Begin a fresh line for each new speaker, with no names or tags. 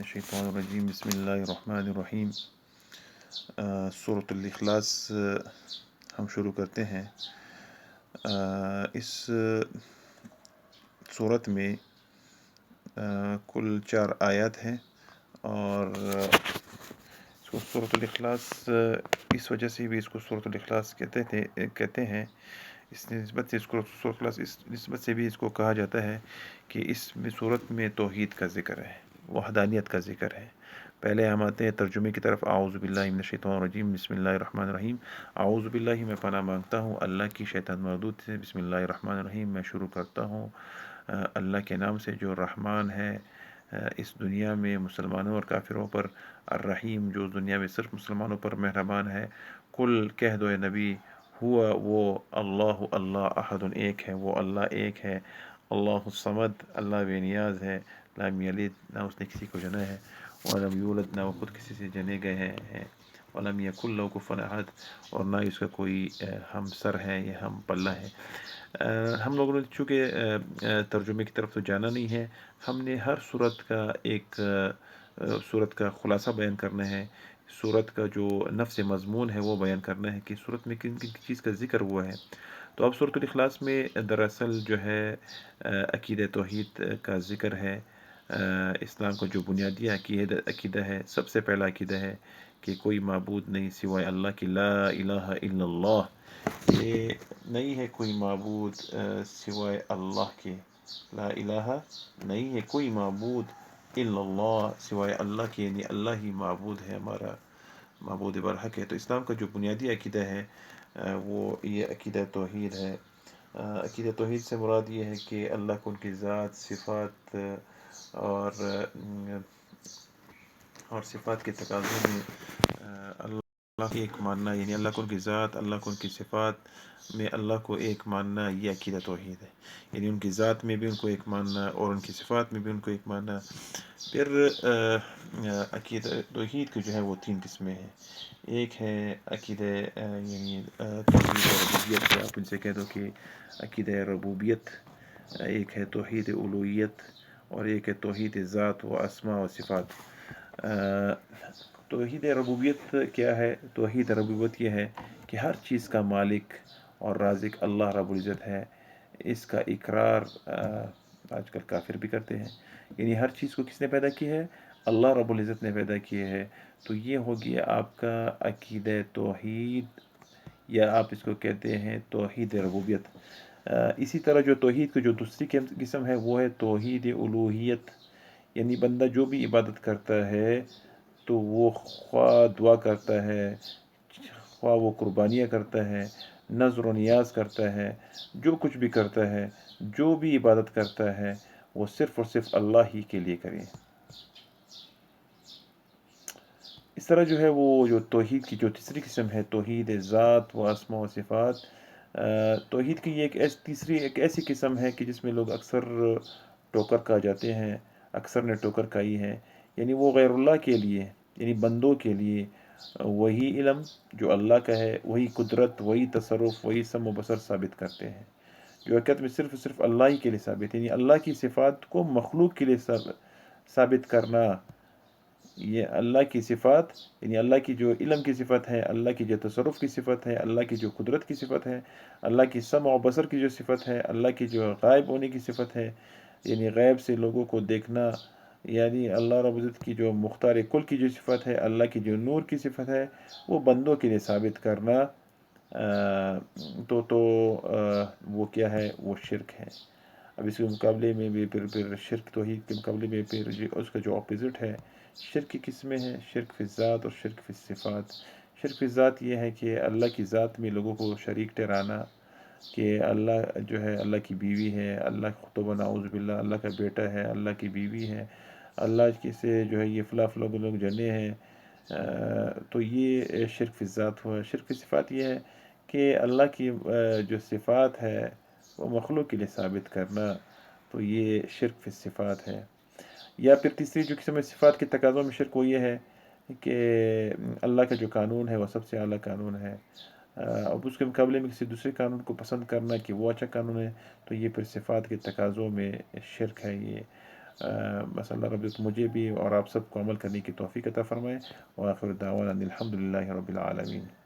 الشیطان الرجیم بسم اللہ الرحمن الرحیم۔ سورۃ الاخلاص ہم شروع کرتے ہیں۔ اس سورت میں کل 4 آیات ہیں، اور اس کو سورۃ الاخلاص اس وجہ سے بھی اس کو سورۃ الاخلاص کہتے ہیں، اس نسبت سے اس کو سورۃ الاخلاص اس نسبت سے بھی اس کو کہا جاتا ہے کہ اس میں سورت میں توحید کا ذکر ہے، وحدانیت کا ذکر ہے۔ پہلے ہم آتے ہیں ترجمے کی طرف۔ اعوذ باللہ من الشیطان الرجیم، بسم اللہ الرحمن الرحیم۔ اعوذ باللہ، میں پناہ مانگتا ہوں اللہ کی شیطان مردود سے۔ بسم اللہ الرحمن الرحیم، میں شروع کرتا ہوں اللہ کے نام سے جو رحمان ہے اس دنیا میں مسلمانوں اور کافروں پر، الرحیم جو دنیا میں صرف مسلمانوں پر مہربان ہے۔ کل کہہ دو اے نبی، ہوا وہ اللہ، اللہ احد ایک ہے، وہ اللہ ایک ہے، اللہ الصمد اللہ بے نیاز ہے، لم یلد نہ اس نے کسی کو جنا ہے، ولم یولد نہ وہ خود کسی سے جنے گئے ہیں، ولم یکن لہ کفوا احد اور نہ اس کا کوئی ہم سر ہے یا ہم پلہ ہے۔ ہم لوگوں نے چونکہ ترجمے کی طرف تو جانا نہیں ہے، ہم نے ہر صورت کا خلاصہ بیان کرنا ہے، صورت کا جو نفس مضمون ہے وہ بیان کرنا ہے کہ صورت میں کن کن چیز کا ذکر ہوا ہے۔ تو اب سورۃ الاخلاص میں دراصل جو ہے عقیدہ توحید کا ذکر ہے۔ اسلام کا جو بنیادی عقیدہ ہے، سب سے پہلا عقیدہ ہے کہ کوئی معبود نہیں سوائے اللہ کی، لا الہ الا اللہ، یہ نہیں ہے کوئی معبود سوائے اللہ کے، لا الہ نہیں ہے کوئی معبود الا اللہ سوائے اللہ کے، یعنی اللہ ہی معبود ہے، ہمارا معبود برحق ہے۔ تو اسلام کا جو بنیادی عقیدہ ہے وہ یہ عقیدہ توحید ہے۔ عقیدہ توحید سے مراد یہ ہے کہ اللہ کو ان کی ذات، صفات اور صفات کے تقاضوں میں اللہ کی ایک ماننا، یعنی اللہ کو ان کی ذات، اللہ کو ان کی صفات میں اللہ کو ایک ماننا، یہ عقیدہ توحید ہے۔ یعنی ان کی ذات میں بھی ان کو ایک ماننا اور ان کی صفات میں بھی ان کو ایک ماننا۔ پھر عقیدہ توحید کی جو ہے وہ 3 قسمیں ہیں۔ ایک ہے عقیدہ یعنی توحید ربوبیت، آپ ان سے کہہ دو کہ عقیدہ ربوبیت۔ ایک ہے توحید الوہیت، اور ایک ہے توحید ذات و اسماء و صفات۔ توحید ربوبیت کیا ہے؟ توحید ربوبیت یہ ہے کہ ہر چیز کا مالک اور رازق اللہ رب العزت ہے۔ اس کا اقرار آج کل کافر بھی کرتے ہیں، یعنی ہر چیز کو کس نے پیدا کی ہے؟ اللہ رب العزت نے پیدا کی ہے۔ تو یہ ہو گیا آپ کا عقیدہ توحید، یا آپ اس کو کہتے ہیں توحید ربوبیت۔ اسی طرح جو توحید کی جو دوسری قسم ہے وہ ہے توحید الوہیت، یعنی بندہ جو بھی عبادت کرتا ہے تو وہ خواہ دعا کرتا ہے، خواہ وہ قربانیاں کرتا ہے، نذر و نیاز کرتا ہے، جو کچھ بھی کرتا ہے، جو بھی عبادت کرتا ہے وہ صرف اور صرف اللہ ہی کے لیے کرے۔ اس طرح جو ہے وہ جو توحید کی جو تیسری قسم ہے توحید ذات و اسماء و صفات، توحید کی یہ ایک ایسی قسم ہے کہ جس میں لوگ اکثر ٹوکر کھا جاتے ہیں، اکثر نے ٹوکر کھائی ہے، یعنی وہ غیر اللہ کے لیے، یعنی بندوں کے لیے وہی علم جو اللہ کا ہے، وہی قدرت، وہی تصرف، وہی سمع و بصر ثابت کرتے ہیں، جو حقیقت میں صرف اللہ ہی کے لیے ثابت ہے۔ یعنی اللہ کی صفات کو مخلوق کے لیے ثابت کرنا، یہ اللہ کی صفات، یعنی اللہ کی جو علم کی صفت ہے، اللہ کی جو تصرف کی صفت ہے، اللہ کی جو قدرت کی صفت ہے، اللہ کی سمع و بصر کی جو صفت ہے، اللہ کی جو غائب ہونے کی صفت ہے، یعنی غیب سے لوگوں کو دیکھنا، یعنی اللہ رب العزت کی جو مختار کل کی جو صفت ہے، اللہ کی جو نور کی صفت ہے، وہ بندوں کے لیے ثابت کرنا، وہ کیا ہے؟ وہ شرک ہے۔ اب اس کے مقابلے میں بھی پھر شرک توحید کے مقابلے میں پھر اس کا جو اپوزٹ ہے، شرک کی قسمیں ہیں، شرک فی الذات اور شرک فی الصفات۔ شرک فی الذات یہ ہے کہ اللہ کی ذات میں لوگوں کو شریک ٹھہرانا، کہ اللہ جو ہے اللہ کی بیوی ہے، اللہ خطبہ نعوذ باللہ اللہ کا بیٹا ہے، اللہ کی بیوی ہے، اللہ کی سے جو ہے یہ فلاں لوگ جنے ہیں، تو یہ شرک فی الذات ہوا۔ شرک فی صفات یہ ہے کہ اللہ کی جو صفات ہے وہ مخلوق کے لیے ثابت کرنا، تو یہ شرک فی صفات ہے۔ یا پھر تیسری جو قسم صفات کے تقاضوں میں شرک وہ یہ ہے کہ اللہ کا جو قانون ہے وہ سب سے اعلیٰ قانون ہے، اب اس کے مقابلے میں کسی دوسرے قانون کو پسند کرنا کہ وہ اچھا قانون ہے، تو یہ پھر صفات کے تقاضوں میں شرک ہے یہ۔ بس اللہ رب العزت مجھے بھی اور آپ سب کو عمل کرنے کی توفیق عطا فرمائے، وآخر دعوانا ان الحمد للہ رب العالمین۔